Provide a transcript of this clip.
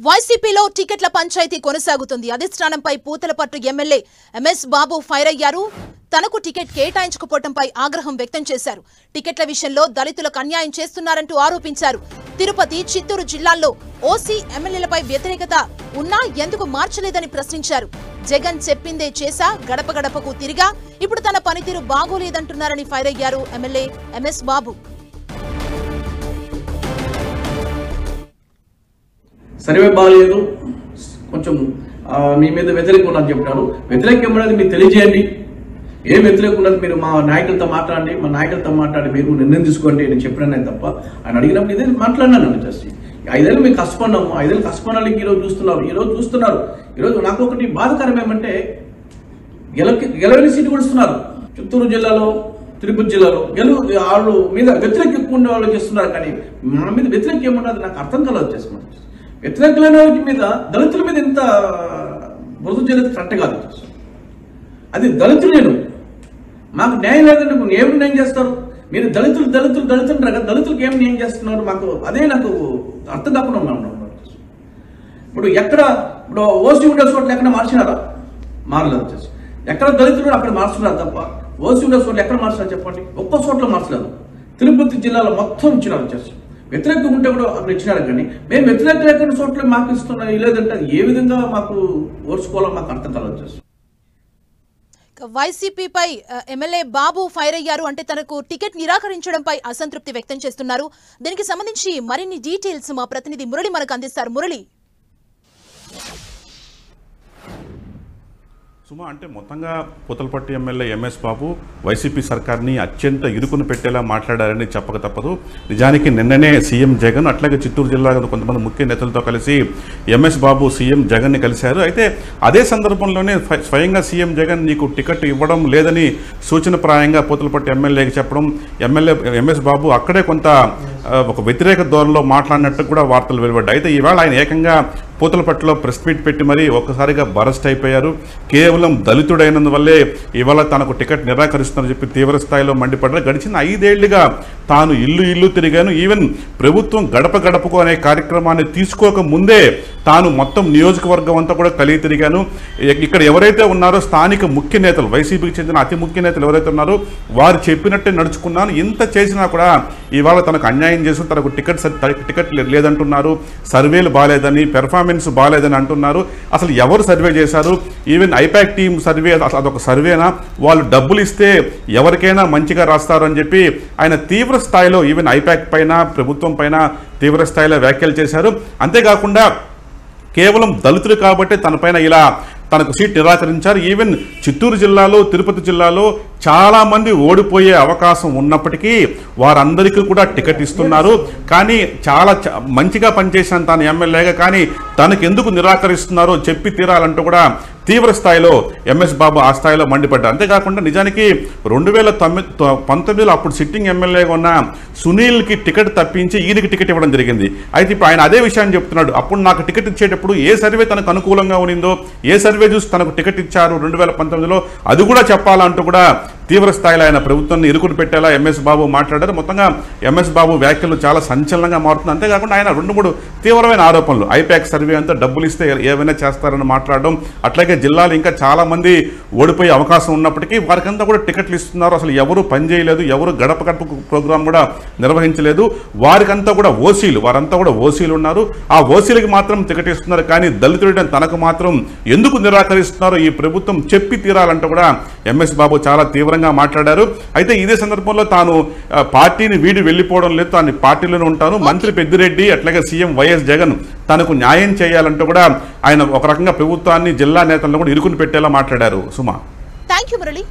వైసీపీలో టికెట్ల పంచాయతీ కొనసాగుతుంది. అధిష్టానంపై పూతలపట్టు ఎమ్మెల్యే ఎంఎస్ బాబు ఫైర్ అయ్యారు. తనకు టికెట్ కేటాయించకపోవడంపై ఆగ్రహం వ్యక్తం చేశారు. టికెట్ల విషయంలో దళితులకు అన్యాయం చేస్తున్నారంటూ ఆరోపించారు. తిరుపతి, చిత్తూరు జిల్లాల్లో ఓసీ ఎమ్మెల్యేలపై వ్యతిరేకత ఉన్నా ఎందుకు మార్చలేదని ప్రశ్నించారు. జగన్ చెప్పిందే చేశా, గడప గడపకు తిరిగా, ఇప్పుడు తన పనితీరు బాగోలేదంటున్నారని ఫైర్ అయ్యారు ఎమ్మెల్యే ఎంఎస్ బాబు. సర్వే బాగాలేదు, కొంచెం మీ మీద వ్యతిరేకం ఉన్నది చెప్తారు. వ్యతిరేకం ఉన్నది మీరు తెలియజేయండి. ఏం వ్యతిరేకం ఉన్నది మీరు మా నాయకులతో మాట్లాడండి, మా నాయకులతో మాట్లాడి మీరు నిర్ణయం తీసుకోండి. నేను చెప్పినానే తప్ప ఆయన అడిగినప్పుడు ఇదే మాట్లాడినాను. జస్ట్ 5 ఏళ్ళు మేము కష్టపడినాము, 5 ఏళ్ళు కష్టపడాలి. ఈరోజు చూస్తున్నారు. ఈరోజు నాకు ఒకటి బాధకరం ఏమంటే గెలవని సీటు కూడా ఇస్తున్నారు. చిత్తూరు జిల్లాలో, తిరుపతి జిల్లాలో వాళ్ళు మీద వ్యతిరేక ఎక్కువ ఉండే వాళ్ళు చేస్తున్నారు. కానీ మన మీద వ్యతిరేకం ఏమున్నది నాకు అర్థం కలదు. చేస్తున్నారు వ్యతిరేకమైన మీద దళితుల మీద ఎంత మృదు జరిగితే కరెక్ట్ కాదు. అది దళితులు నేను మాకు న్యాయం లేదంటే ఏమి న్యాయం చేస్తారు మీరు? దళితులు అంటారు. దళితులకు ఏమి న్యాయం చేస్తున్నారు? మాకు అదే నాకు అర్థం కాకుండా ఉన్నాం. ఇప్పుడు ఓసీ ఉండే చోట్ల ఎక్కడ మార్చినారా? మారలేదు. ఎక్కడ దళితులు అక్కడ మార్చున్నారు తప్ప ఓసీ ఉండే చోట్ల ఎక్కడ మార్చినారు చెప్పండి? ఒక్క చోట్ల మార్చలేదు. తిరుపతి జిల్లాలో మొత్తం ఇచ్చినారు. వ్యతిరేకం ఉంటే కూడా అక్కడ ఇచ్చినారు. కానీ మేము వ్యతిరేక చోట్ల మాకు ఇస్తున్నాం లేదంటే ఏ విధంగా మాకు ఓర్చుకోవాలో మాకు అర్థం కలవచ్చు. వైసీపీపై ఎమ్మెల్యే బాబు ఫైర్ అయ్యారు. అంటే తనకు టికెట్ నిరాకరించడంపై అసంతృప్తి వ్యక్తం చేస్తున్నారు. దీనికి సంబంధించి మరిన్ని డీటెయిల్స్ మా ప్రతినిధి మురళి మనకు అందిస్తారు. మురళి, సుమా, అంటే మొత్తంగా పూతలపట్టు ఎమ్మెల్యే ఎంఎస్ బాబు వైసీపీ సర్కార్ని అత్యంత ఇరుకును పెట్టేలా మాట్లాడారని చెప్పక తప్పదు. నిజానికి నిన్ననే సీఎం జగన్ అట్లాగే చిత్తూరు జిల్లా కొంతమంది ముఖ్య నేతలతో కలిసి ఎంఎస్ బాబు సీఎం జగన్ని కలిశారు. అయితే అదే సందర్భంలోనే స్వయంగా సీఎం జగన్ నీకు టికెట్ ఇవ్వడం లేదని సూచనప్రాయంగా పూతలపట్టు ఎమ్మెల్యేకి చెప్పడం, ఎమ్మెల్యే ఎంఎస్ బాబు అక్కడే కొంత ఒక వ్యతిరేక ధోరణిలో మాట్లాడినట్టు కూడా వార్తలు వెలువడ్డాయి. అయితే ఈవేళ ఆయన ఏకంగా పూతలపట్టులో ప్రెస్ మీట్ పెట్టి మరీ ఒక్కసారిగా బరస్ట్ అయిపోయారు. కేవలం దళితుడైనందువల్లే ఇవాళ తనకు టికెట్ నిరాకరిస్తున్నారని చెప్పి తీవ్ర స్థాయిలో మండిపడ్డారు. గడిచిన 5 ఏళ్లుగా తాను ఇల్లు తిరిగాను, ఈవెన్ ప్రభుత్వం గడప గడపకు అనే కార్యక్రమాన్ని తీసుకోక ముందే తాను మొత్తం నియోజకవర్గం అంతా కూడా కలిగి తిరిగాను. ఇక్కడ ఎవరైతే ఉన్నారో స్థానిక ముఖ్య నేతలు, వైసీపీకి చెందిన అతి ముఖ్య నేతలు ఎవరైతే ఉన్నారో వారు చెప్పినట్టే నడుచుకున్నాను. ఇంత చేసినా కూడా ఇవాళ తనకు అన్యాయం చేసి తనకు టికెట్ లేదంటున్నారు. సర్వేలు బాగాలేదని, పెర్ఫార్మెన్స్ బాగాలేదని అంటున్నారు. అసలు ఎవరు సర్వే చేశారు? ఈవెన్ ఐపాక్ టీమ్ సర్వే అదొక సర్వేనా? వాళ్ళు డబ్బులు ఇస్తే ఎవరికైనా మంచిగా రాస్తారు అని చెప్పి ఆయన తీవ్ర స్థాయిలో ఈవెన్ ఐపాక్ పైన, ప్రభుత్వం పైన తీవ్ర స్థాయిలో వ్యాఖ్యలు చేశారు. అంతేకాకుండా కేవలం దళితులు కాబట్టి తనపైన ఇలా తనకు సీట్ నిరాకరించారు. ఈవెన్ చిత్తూరు జిల్లాలో, తిరుపతి జిల్లాలో చాలామంది ఓడిపోయే అవకాశం ఉన్నప్పటికీ వారందరికీ కూడా టికెట్ ఇస్తున్నారు. కానీ చాలా మంచిగా పనిచేశాను తాను ఎమ్మెల్యేగా, కానీ తనకు ఎందుకు నిరాకరిస్తున్నారో చెప్పి తీరాలంటూ కూడా తీవ్ర స్థాయిలో ఎంఎస్ బాబు ఆ స్థాయిలో మండిపడ్డారు. అంతేకాకుండా నిజానికి 2019లో అప్పుడు సిట్టింగ్ ఎమ్మెల్యేగా ఉన్న సునీల్కి టికెట్ తప్పించి ఈయనకి టికెట్ ఇవ్వడం జరిగింది. అయితే ఇప్పుడు ఆయన అదే విషయాన్ని చెప్తున్నాడు. అప్పుడు నాకు టికెట్ ఇచ్చేటప్పుడు ఏ సర్వే తనకు అనుకూలంగా ఉన్నిందో, ఏ సర్వే చూసి తనకు టికెట్ ఇచ్చారు 2019లో అది కూడా చెప్పాలంటూ కూడా తీవ్ర స్థాయిలో ఆయన ప్రభుత్వాన్ని ఇరుకుని పెట్టేలా ఎంఎస్ బాబు మాట్లాడారు. మొత్తంగా ఎంఎస్ బాబు వ్యాఖ్యలు చాలా సంచలనంగా మారుతుంది. అంతేకాకుండా ఆయన 2-3 తీవ్రమైన ఆరోపణలు, ఐపాక్ సర్వే అంతా డబ్బులు ఇస్తే ఏమైనా చేస్తారని మాట్లాడడం, అట్లాగే జిల్లాలో ఇంకా చాలా మంది ఓడిపోయే అవకాశం ఉన్నప్పటికీ వారికంతా కూడా టికెట్లు ఇస్తున్నారు. అసలు ఎవరు పనిచేయలేదు, ఎవరు గడప గడప ప్రోగ్రాం కూడా నిర్వహించలేదు. వారికంతా కూడా వారంతా కూడా ఓసీలు ఉన్నారు. ఆ ఓసీలకి మాత్రం టికెట్ ఇస్తున్నారు. కానీ దళితుడైన తనకు మాత్రం ఎందుకు నిరాకరిస్తున్నారో ఈ ప్రభుత్వం చెప్పి తీరాలంటూ కూడా ఎంఎస్ బాబు చాలా తీవ్రంగా మాట్లాడారు. అయితే ఇదే సందర్భంలో తాను పార్టీని వీడి వెళ్ళిపోవడం లేదు, తాను పార్టీలోనే ఉంటాను, మంత్రి పెద్దిరెడ్డి అట్లాగే సీఎం వైఎస్ జగన్ తనకు న్యాయం చేయాలంటూ కూడా ఆయన ఒక రకంగా ప్రభుత్వాన్ని, జిల్లా నేతలను కూడా ఇరుకుని పెట్టేలా మాట్లాడారు. సుమా, థాంక్యూ మురళి.